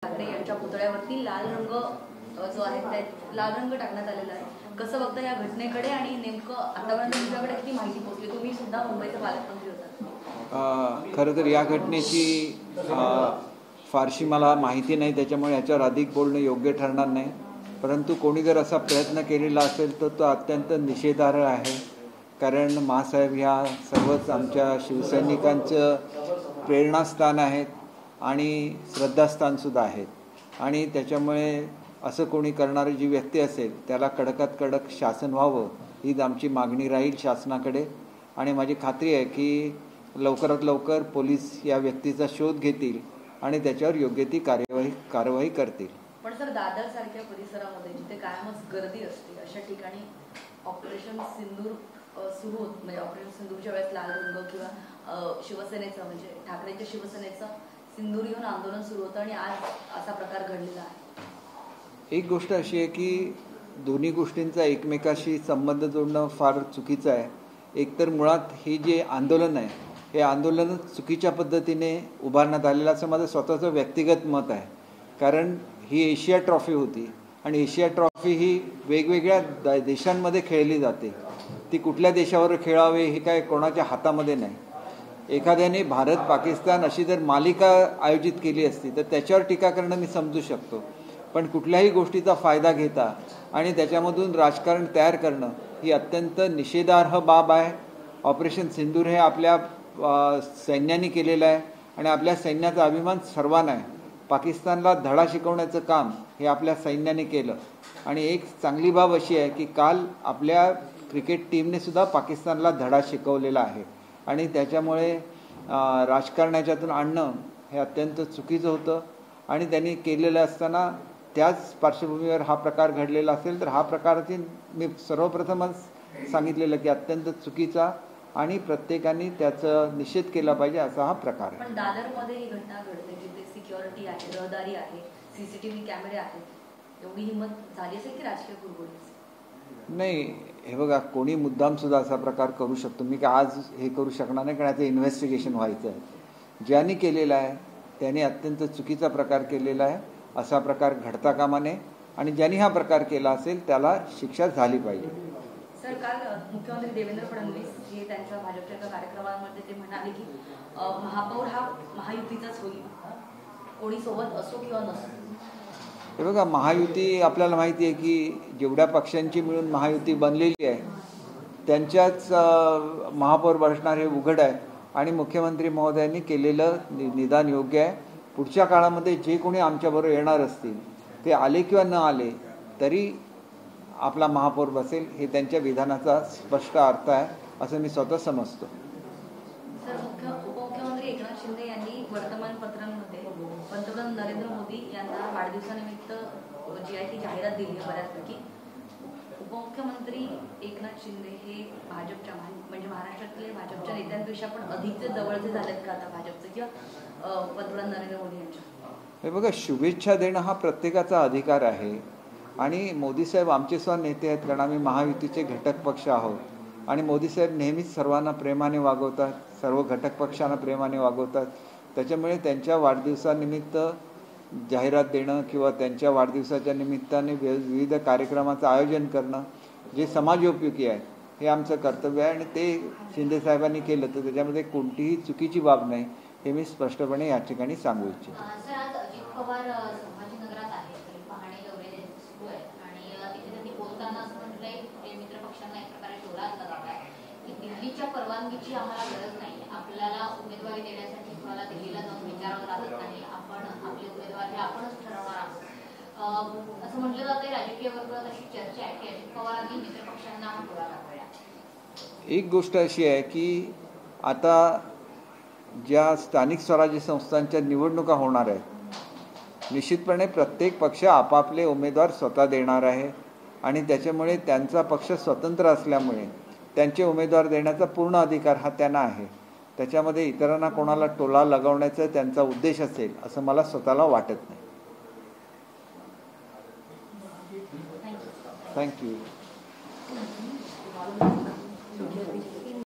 ठाकरे यांच्या पुतळ्यावरती लाल रंग जो आहे त्या लाल रंग टाकण्यात आलेला आहे। कसं बघता या घटनेकडे आणि नेमकं आतापर्यंत तुमच्याकडे किती माहिती पोहोचली? तुम्ही सुद्धा मुंबईचे पालकमंत्री होता। खरं तर या घटनेची फारशी मला माहिती नाही, त्याच्यामुळे याच्यावर अधिक बोलणं योग्य ठरणार नाही। परंतु कोणी जर असा प्रयत्न केलेला असेल तर तो अत्यंत निषेधार्ह आहे, कारण मासाहेब ह्या सर्वच आमच्या शिवसैनिकांचं प्रेरणास्थान आहेत आणि श्रद्धास्थानसुद्धा आहेत। आणि त्याच्यामुळे असं कोणी करणारी जी व्यक्ती असेल त्याला कडकात कडक शासन व्हावं हीच आमची मागणी राहील शासनाकडे। आणि माझी खात्री आहे की लवकरात लवकर पोलीस या व्यक्तीचा शोध घेतील आणि त्याच्यावर योग्य ती कारवाई करतील। पण सर, दादर सारख्या परिसरामध्ये जिथे कायमच गर्दी असते अशा ठिकाणी ऑपरेशन सिंदूर सुरू होत, म्हणजे ऑपरेशन सिंदूरच्या वेळेस लाल रंग किंवा शिवसेनेचं म्हणजे ठाकरेंच्या शिवसेनेचं सिंदूर घेऊन आंदोलन सुरू होतं आणि आज असा प्रकार घडलेला आहे। एक गोष्ट अशी आहे की दोन्ही गोष्टींचा एकमेकाशी संबंध जोडणं फार चुकीचं आहे। एकतर मुळात हे जे आंदोलन आहे हे आंदोलन चुकीच्या पद्धतीने उभारण्यात आलेलं असं माझं स्वतःचं व्यक्तिगत मत आहे। कारण ही एशिया ट्रॉफी होती आणि एशिया ट्रॉफी ही वेगवेगळ्या देशांमध्ये खेळली जाते। ती कुठल्या देशावर खेळावे हे काय कोणाच्या हातामध्ये नाही। एखाद्याने भारत पाकिस्तान अशी जर मालिका आयोजित केली असती तर त्याच्यावर टीका करणं मी समजू शकतो, पण कुठल्याही गोष्टीचा फायदा घेता आणि त्याच्यामधून राजकारण तयार करणं ही अत्यंत निषेधार्ह बाब आहे। ऑपरेशन सिंदूर हे आपल्या सैन्याने केलेलं आहे आणि आपल्या सैन्याचा अभिमान सर्वांना आहे। पाकिस्तानला धडा शिकवण्याचं काम हे आपल्या सैन्याने केलं आणि एक चांगली बाब अशी आहे की काल आपल्या क्रिकेट टीमने सुद्धा पाकिस्तानला धडा शिकवलेला आहे आणि त्याच्यामुळे राजकारणाच्यातून आणणं हे अत्यंत चुकीचं होतं। आणि त्यांनी केलेलं असताना त्याच पार्श्वभूमीवर हा प्रकार घडलेला असेल तर हा प्रकारची मी सर्वप्रथमच सांगितलेलं की अत्यंत चुकीचा आणि प्रत्येकाने त्याचा निषेध केला पाहिजे असा हा प्रकार आहे। पण दादरमध्ये ही घटना घडते जिथे सिक्युरिटी आहे, रहदारी आहे, सीसीटीव्ही कॅमेरे आहेत, एवढी हिंमत झाली असेल की राजकीय कुरघोडी? नाही, हे बघा, कोणी मुद्दाम सुद्धा असा प्रकार करू शकतो। मी काय आज हे करू शकणार नाही, कारण याचं इन्व्हेस्टिगेशन व्हायचं आहे। ज्यांनी केलेलं आहे त्यांनी अत्यंत चुकीचा प्रकार केलेला आहे, असा प्रकार घडता कामा नये आणि ज्यांनी हा प्रकार केला असेल त्याला शिक्षा झाली पाहिजे। सर, काल मुख्यमंत्री देवेंद्र फडणवीस हे त्यांच्या भाजपच्या एका कार्यक्रमामध्ये ते म्हणाले की महापौर हा महायुतीचाच होईल, कोणी सोबत असो किंवा नसो। हे बघा, महायुती आपल्याला माहिती आहे की जेवढ्या पक्षांची मिळून महायुती बनलेली आहे त्यांच्याच महापौर बसणार हे उघड आहे आणि मुख्यमंत्री महोदयांनी केलेलं निदान योग्य आहे। पुढच्या काळामध्ये जे कोणी आमच्याबरोबर येणार असतील ते आले किंवा न आले तरी आपला महापौर बसेल हे त्यांच्या विधानाचा स्पष्ट अर्थ आहे असं मी स्वतः समजतो। सर, उपमुख्यमंत्री एकनाथ शिंदे यांनी वर्तमानपत्रांमध्ये पंतप्रधान नरेंद्र मोदी यांना वाढदिवसानिमित्त जी आहे ती जाहिरात दिली आहे बऱ्याचपैकी। उपमुख्यमंत्री एकनाथ शिंदे हे भाजपच्या म्हणजे महाराष्ट्रातले भाजपच्या नेत्यांपेक्षा पण अधिकचे जवळचे झालेत का आता भाजपचे किंवा पंतप्रधान नरेंद्र मोदी यांच्या? हे बघा, शुभेच्छा देणं हा प्रत्येकाचा अधिकार आहे आणि मोदी साहेब आमचे सुद्धा नेते आहेत, कारण आम्ही महायुतीचे घटक पक्ष आहोत आणि मोदी साहेब नेहमीच सर्वांना प्रेमाने वागवतात, सर्व घटक पक्षांना प्रेमाने वागवतात। त्याच्यामुळे त्यांच्या वाढदिवसानिमित्त जाहिरात देणं किंवा त्यांच्या वाढदिवसाच्या निमित्ताने विविध कार्यक्रमाचं आयोजन करणं जे समाजोपयोगी आहे हे आमचं कर्तव्य आहे आणि ते शिंदे साहेबांनी केलं तर त्याच्यामध्ये कोणतीही चुकीची बाब नाही हे मी स्पष्टपणे या ठिकाणी सांगू इच्छितो। सर, आज अजित पवार संभाजीनगरात आहेत, पाहणी दौरे सुरू आहेत आणि तिथे त्यांनी बोलताना असं म्हटलंय की मित्र पक्षांना एक प्रकारे टोला असला जात आहे की दिल्लीच्या परवानगीची आम्हाला गरज नाही, आपल्याला उमेदवारी देण्यासाठी तुम्हाला दिल्लीला जाऊन विचारावं लागत नाही, आपण आपले उमेदवार हे आपणच ठरवणार आहोत असं म्हटलं जातंय। राजकीय वर्गात अशी चर्चा आहे की अजित पवारांनी मित्र पक्षांना हा टोला दाखवला। एक गोष्ट अशी आहे की आता ज्या स्थानिक स्वराज्य संस्थांच्या निवडणुका होणार आहेत निश्चितपणे प्रत्येक पक्ष आपापले उमेदवार स्वतः देणार आहे आणि त्याच्यामुळे त्यांचा पक्ष स्वतंत्र असल्यामुळे त्यांचे उमेदवार देण्याचा पूर्ण अधिकार हा त्यांना आहे। त्याच्यामध्ये इतरांना कोणाला टोला लगवण्याचा त्यांचा उद्देश असेल असं मला स्वतःला वाटत नाही। थँक्यू।